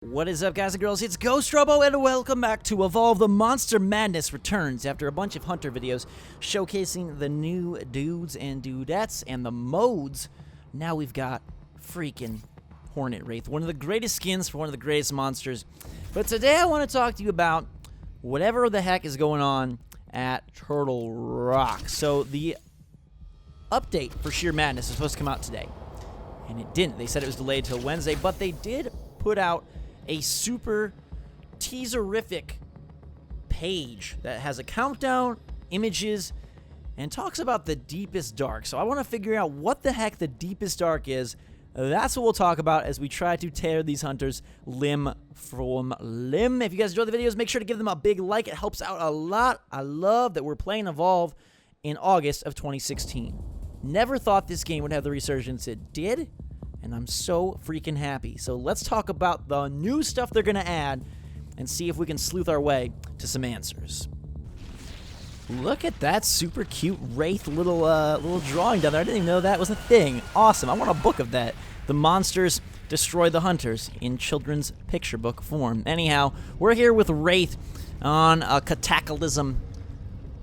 What is up, guys and girls? It's Ghost Robo, and welcome back to Evolve. The Monster Madness returns after a bunch of Hunter videos showcasing the new dudes and dudettes and the modes. Now we've got freaking Hornet Wraith, one of the greatest skins for one of the greatest monsters. But today I want to talk to you about whatever the heck is going on at Turtle Rock. So the update for Sheer Madness is supposed to come out today, and it didn't. They said it was delayed till Wednesday, but they did put out a super teaserific page that has a countdown, images, and talks about the deepest dark. So I want to figure out what the heck the deepest dark is. That's what we'll talk about as we try to tear these hunters limb from limb. If you guys enjoy the videos, make sure to give them a big like. It helps out a lot. I love that we're playing Evolve in August of 2016. Never thought this game would have the resurgence it did, and I'm so freaking happy. So let's talk about the new stuff they're going to add and see if we can sleuth our way to some answers. Look at that super cute Wraith little drawing down there. I didn't even know that was a thing. Awesome. I want a book of that. The monsters destroy the hunters in children's picture book form. Anyhow, we're here with Wraith on a cataclysm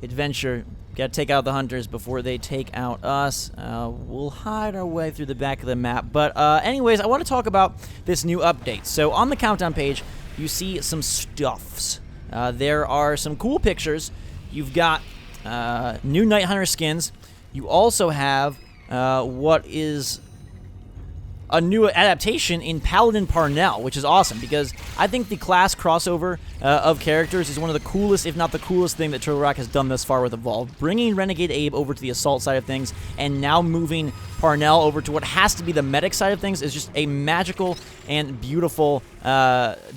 adventure. Gotta take out the hunters before they take out us. We'll hide our way through the back of the map. But anyways, I want to talk about this new update. So on the countdown page, you see some stuffs. There are some cool pictures. You've got new Night Hunter skins. You also have what is a new adaptation in Paladin Parnell, which is awesome because I think the class crossover of characters is one of the coolest, if not the coolest thing that Turtle Rock has done thus far with Evolve. Bringing Renegade Abe over to the assault side of things and now moving Parnell over to what has to be the medic side of things is just a magical and beautiful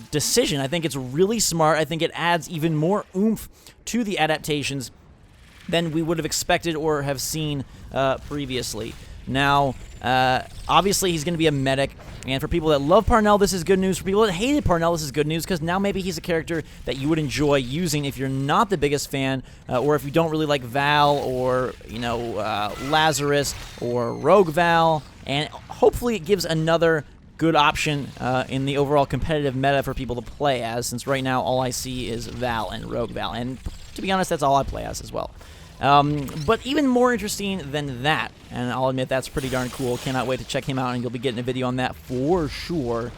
decision. I think it's really smart. I think it adds even more oomph to the adaptations than we would have expected or have seen previously. Now, obviously, he's going to be a medic, and for people that love Parnell, this is good news. For people that hated Parnell, this is good news, because now maybe he's a character that you would enjoy using if you're not the biggest fan, or if you don't really like Val, or, you know, Lazarus, or Rogue Val, and hopefully it gives another good option in the overall competitive meta for people to play as, since right now all I see is Val and Rogue Val, and to be honest, that's all I play as well. But even more interesting than that, and I'll admit that's pretty darn cool, cannot wait to check him out, and you'll be getting a video on that for sure,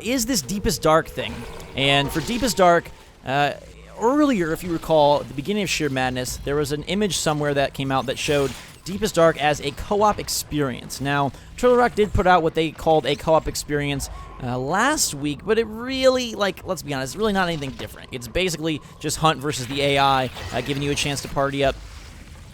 is this Deepest Dark thing. And for Deepest Dark, earlier, if you recall, at the beginning of Sheer Madness, there was an image somewhere that came out that showed Deepest Dark as a co-op experience. Now, Turtle Rock did put out what they called a co-op experience last week, but it really, like, let's be honest, it's really not anything different. It's basically just Hunt versus the AI, giving you a chance to party up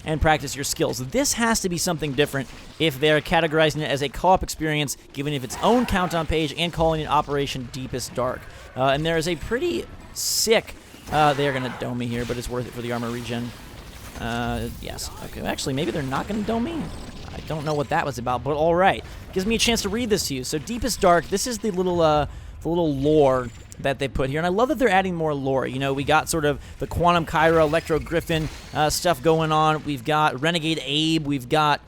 and practice your skills. This has to be something different if they're categorizing it as a co-op experience, giving it its own countdown page, and calling it Operation Deepest Dark. And there is a pretty sick, they are going to dome me here, but it's worth it for the armor regen. Yes. Okay, actually, maybe they're not going to dome me. I don't know what that was about, but all right. Gives me a chance to read this to you. So Deepest Dark, this is the little lore that they put here, and I love that they're adding more lore. You know, we got sort of the Quantum Kyra, Electro Griffin stuff going on. We've got Renegade Abe. We've got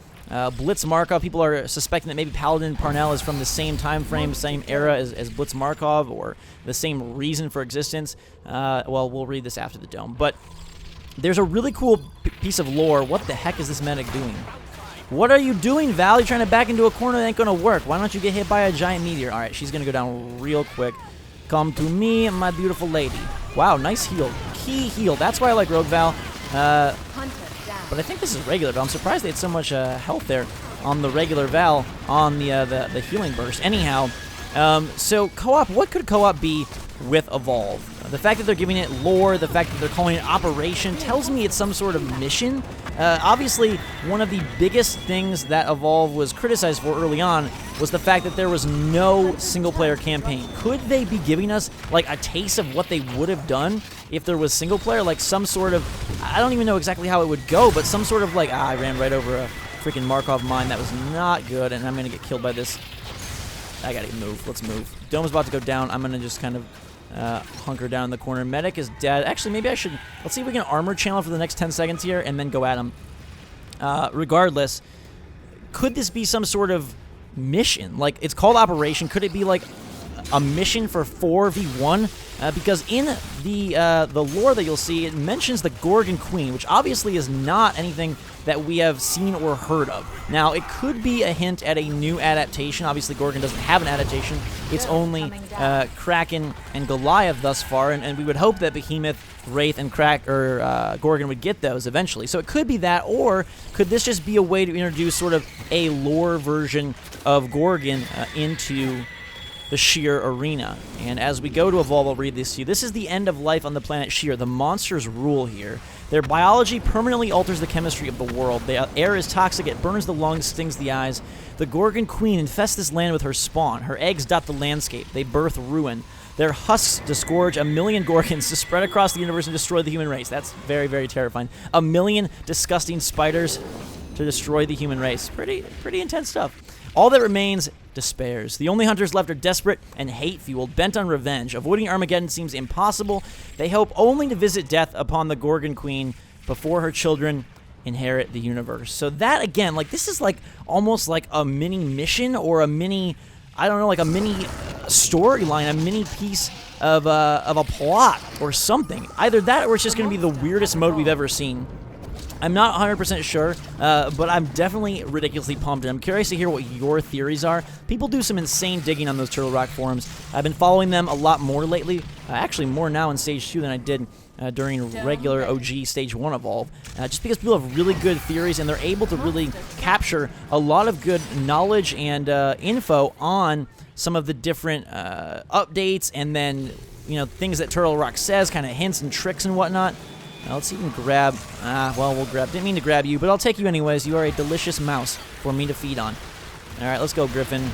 Blitz Markov. People are suspecting that maybe Paladin Parnell is from the same time frame, same era as Blitz Markov, or the same reason for existence. Well, we'll read this after the dome, but there's a really cool piece of lore. What the heck is this medic doing? What are you doing, Val? You're trying to back into a corner that ain't going to work. Why don't you get hit by a giant meteor? All right, she's going to go down real quick. Come to me, my beautiful lady. Wow, nice heal. Key heal. That's why I like Rogue Val. But I think this is regular, but I'm surprised they had so much health there on the regular Val on the healing burst. Anyhow, so co-op, what could co-op be with Evolve? The fact that they're giving it lore, the fact that they're calling it Operation, tells me it's some sort of mission. Obviously, one of the biggest things that Evolve was criticized for early on was the fact that there was no single-player campaign. Could they be giving us, like, a taste of what they would have done if there was single-player? Like, some sort of, I don't even know exactly how it would go, but some sort of, like, I ran right over a freaking Markov mine. That was not good, and I'm going to get killed by this. I gotta move. Let's move. Dome's about to go down. I'm going to just kind of hunker down in the corner. Medic is dead. Actually, maybe I should, let's see if we can armor channel for the next 10 seconds here and then go at him. Regardless, could this be some sort of mission? Like, it's called Operation. Could it be like a mission for 4v1, because in the lore that you'll see, it mentions the Gorgon Queen, which obviously is not anything that we have seen or heard of. Now, it could be a hint at a new adaptation. Obviously, Gorgon doesn't have an adaptation. It's only Kraken and Goliath thus far, and we would hope that Behemoth, Wraith, and Gorgon would get those eventually. So it could be that, or could this just be a way to introduce sort of a lore version of Gorgon into the Sheer arena. And as we go to evolve, I'll read this to you. This is the end of life on the planet Sheer. The monsters rule here. Their biology permanently alters the chemistry of the world. The air is toxic, it burns the lungs, stings the eyes. The Gorgon Queen infests this land with her spawn. Her eggs dot the landscape. They birth ruin. Their husks disgorge 1 million Gorgons to spread across the universe and destroy the human race. That's very, very terrifying. 1 million disgusting spiders to destroy the human race. Pretty intense stuff. All that remains despairs. The only hunters left are desperate and hate-fueled, bent on revenge. Avoiding Armageddon seems impossible. They hope only to visit death upon the Gorgon Queen before her children inherit the universe. So that, again, like, this is like almost like a mini mission or a mini, I don't know, like a mini storyline, a mini piece of a plot or something. Either that or it's just going to be the weirdest mode we've ever seen. I'm not 100% sure, but I'm definitely ridiculously pumped, and I'm curious to hear what your theories are. People do some insane digging on those Turtle Rock forums. I've been following them a lot more lately, actually more now in Stage 2 than I did during regular OG Stage 1 Evolve, just because people have really good theories, and they're able to really capture a lot of good knowledge and info on some of the different updates, and then, you know, things that Turtle Rock says, kind of hints and tricks and whatnot. Now let's even grab, well, we'll grab, didn't mean to grab you, but I'll take you anyways. You are a delicious mouse for me to feed on. All right, let's go, Griffin.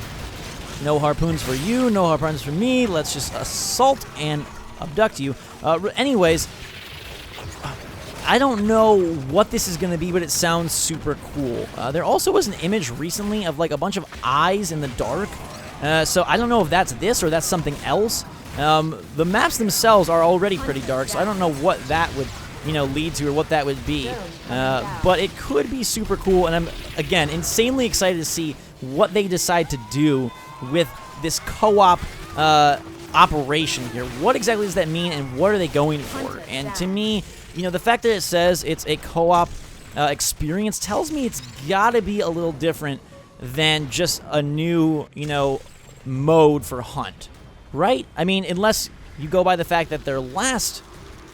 No harpoons for you, no harpoons for me. Let's just assault and abduct you. Anyways, I don't know what this is going to be, but it sounds super cool. There also was an image recently of like a bunch of eyes in the dark. So I don't know if that's this or that's something else. The maps themselves are already pretty dark, so I don't know what that would, you know, lead to or what that would be. But it could be super cool, and I'm, again, insanely excited to see what they decide to do with this co-op operation here. What exactly does that mean, and what are they going for? And to me, you know, the fact that it says it's a co-op experience tells me it's got to be a little different than just a new, you know, mode for Hunt, right? I mean, unless you go by the fact that their last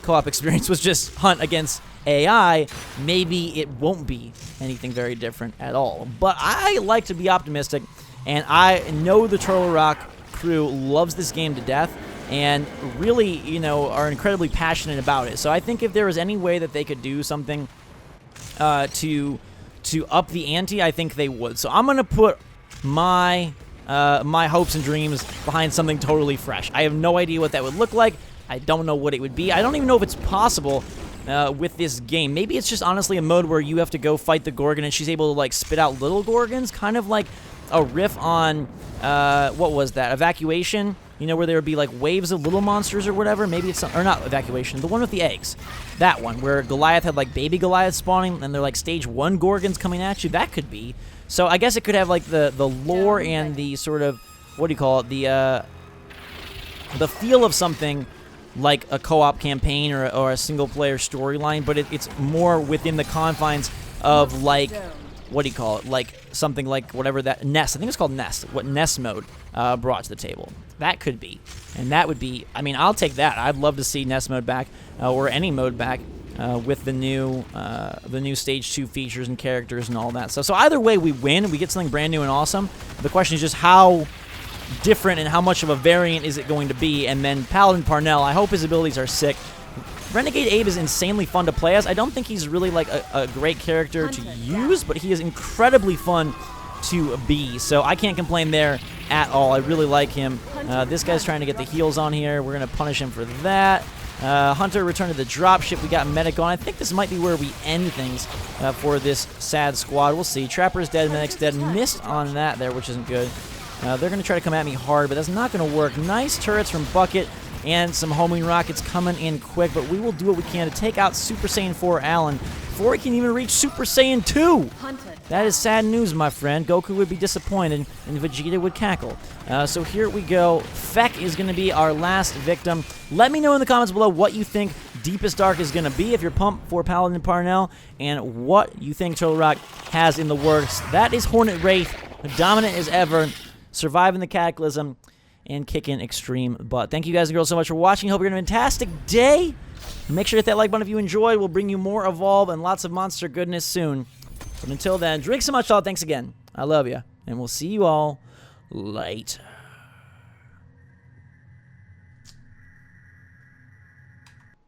co-op experience was just Hunt against AI, maybe it won't be anything very different at all. But I like to be optimistic, and I know the Turtle Rock crew loves this game to death and really, you know, are incredibly passionate about it. So I think if there was any way that they could do something to up the ante, I think they would. So I'm going to put my hopes and dreams behind something totally fresh. I have no idea what that would look like. I don't know what it would be. I don't even know if it's possible with this game. Maybe it's just honestly a mode where you have to go fight the Gorgon and she's able to like spit out little Gorgons, kind of like a riff on, what was that, Evacuation? You know, where there would be like waves of little monsters or whatever. Maybe it's, or not Evacuation, the one with the eggs. That one, where Goliath had like baby Goliath spawning and they're like stage 1 Gorgons coming at you. That could be. So I guess it could have like the lore and the sort of, what do you call it, the feel of something like a co-op campaign or a single-player storyline, but it's more within the confines of, like, what do you call it, like something like whatever that, Nest, I think it's called Nest, what Nest mode brought to the table. That could be, and that would be, I mean, I'll take that. I'd love to see Nest mode back, or any mode back, with the new Stage 2 features and characters and all that stuff. So either way, we win, we get something brand new and awesome. The question is just how different and how much of a variant is it going to be. And then Paladin Parnell, I hope his abilities are sick. Renegade Abe is insanely fun to play as. I don't think he's really like a great character to use, but he is incredibly fun to be. So I can't complain there at all. I really like him. This guy's trying to get the heals on here. We're going to punish him for that. Hunter returned to the dropship. We got Medic on. I think this might be where we end things for this sad squad. We'll see. Trapper's dead. Medic's dead. Missed on that there, which isn't good. They're going to try to come at me hard, but that's not going to work. Nice turrets from Bucket. and some homing rockets coming in quick, but we will do what we can to take out Super Saiyan 4 Alan before he can even reach Super Saiyan 2. That is sad news, my friend. Goku would be disappointed, and Vegeta would cackle. So here we go. Feck is going to be our last victim. Let me know in the comments below what you think Deepest Dark is going to be if you're pumped for Paladin Parnell, and what you think Turtle Rock has in the works. That is Hornet Wraith, dominant as ever, surviving the Cataclysm, and kicking extreme butt. Thank you guys and girls so much for watching. Hope you're having a fantastic day. Make sure to hit that like button if you enjoyed. We'll bring you more Evolve and lots of monster goodness soon. But until then, drink so much, all. Thanks again. I love you. And we'll see you all later.